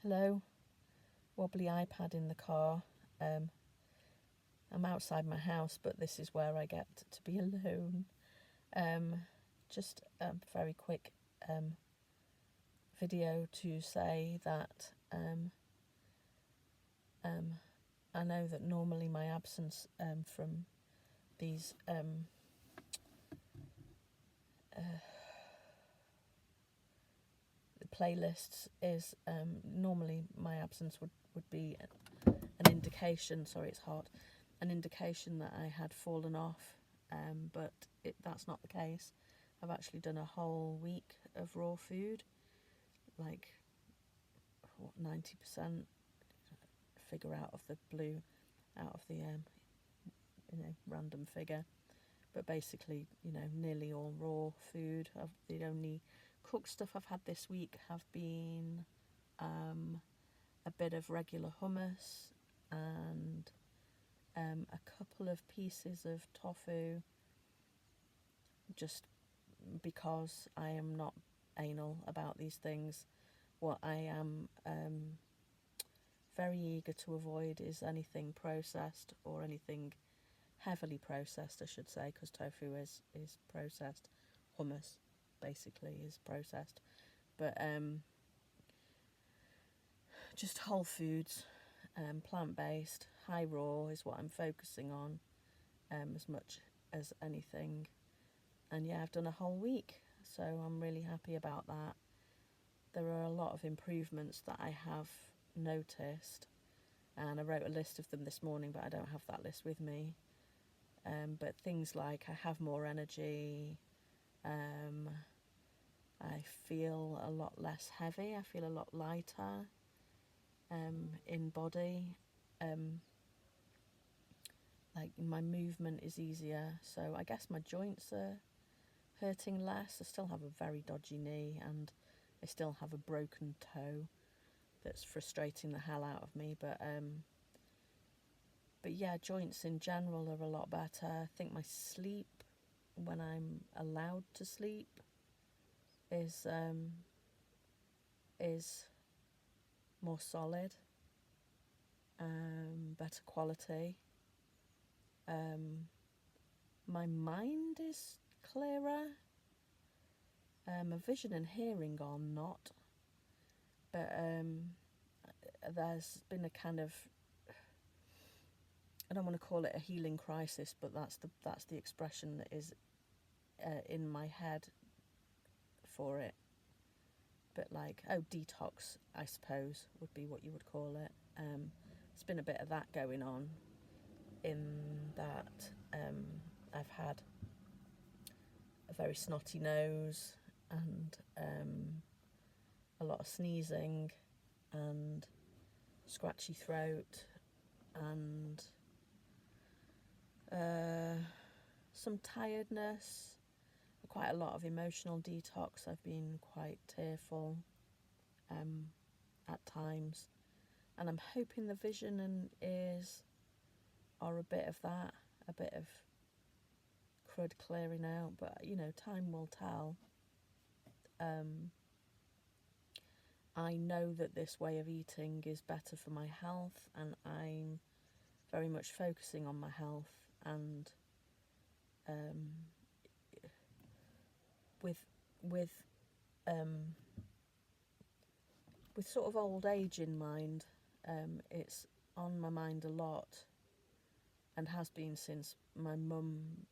Hello, wobbly iPad in the car. I'm outside my house, but this is where I get to be alone. Just a very quick video to say that I know that normally my absence from these playlists is normally my absence would be an indication. Sorry, it's hot. An indication that I had fallen off, but that's not the case. I've actually done a whole week of raw food, like 90% figure out of the blue, out of the random figure, but basically nearly all raw food. The only cooked stuff I've had this week have been a bit of regular hummus and a couple of pieces of tofu, just because I am not anal about these things. What I am very eager to avoid is anything processed, or anything heavily processed, I should say, because tofu is processed. Hummus basically is processed, but just whole foods, plant-based, high raw is what I'm focusing on as much as anything. And yeah, I've done a whole week, so I'm really happy about that. There are a lot of improvements that I have noticed, and I wrote a list of them this morning, but I don't have that list with me. But things like I have more energy, I feel a lot less heavy, I feel a lot lighter in body, like my movement is easier, so I guess my joints are hurting less. I still have a very dodgy knee, and I still have a broken toe that's frustrating the hell out of me, but yeah, joints in general are a lot better. I think my sleep, when I'm allowed to sleep, is more solid, better quality. My mind is clearer. My vision and hearing are not, but there's been a kind of, I don't want to call it a healing crisis, but that's the expression that is in my head for it. But like, detox, I suppose, would be what you would call it. There's been a bit of that going on, in that I've had a very snotty nose, and a lot of sneezing and scratchy throat, and some tiredness, quite a lot of emotional detox. I've been quite tearful at times, and I'm hoping the vision and ears are a bit of that, a bit of crud clearing out, but time will tell. I know that this way of eating is better for my health, and I'm very much focusing on my health, and with sort of old age in mind, it's on my mind a lot, and has been since my mum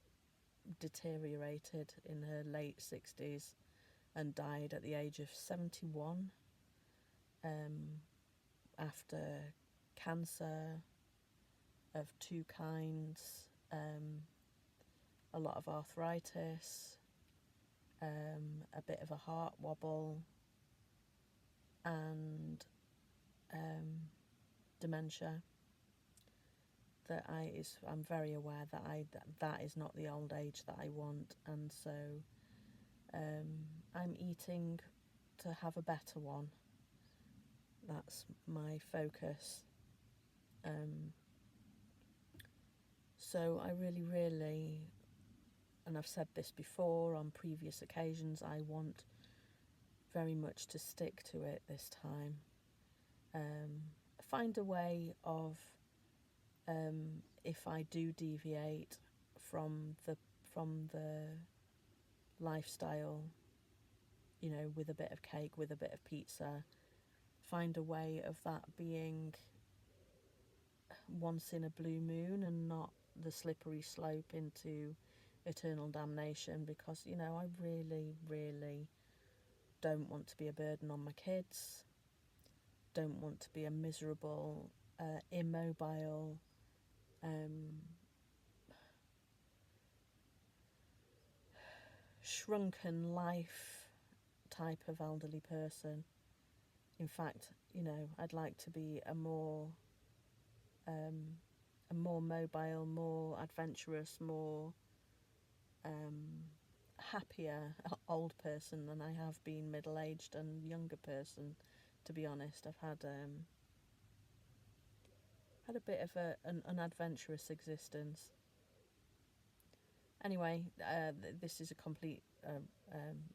deteriorated in her late 60s and died at the age of 71 after cancer of two kinds, a lot of arthritis, a bit of a heart wobble, and dementia. I'm very aware that that is not the old age that I want, and so I'm eating to have a better one. That's my focus. So I really, and I've said this before on previous occasions, I want very much to stick to it this time. find a way of, if I do deviate from the lifestyle, you know, with a bit of cake, with a bit of pizza, find a way of that being once in a blue moon and not the slippery slope into eternal damnation, because, you know, I really, really don't want to be a burden on my kids, don't want to be a miserable, immobile, shrunken life type of elderly person. In fact, you know, I'd like to be a more mobile, more adventurous, more happier old person than I have been middle-aged and younger person. To be honest, I've had a bit of an adventurous existence. Anyway, this is a complete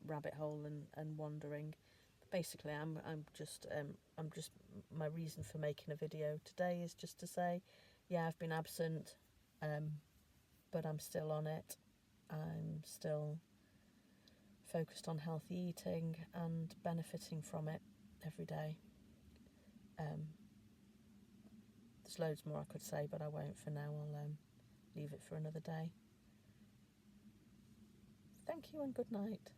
rabbit hole and wandering. Basically, I'm just my reason for making a video today is just to say, yeah, I've been absent, but I'm still on it. I'm still focused on healthy eating and benefiting from it every day. There's loads more I could say, but I won't for now. I'll leave it for another day. Thank you and good night.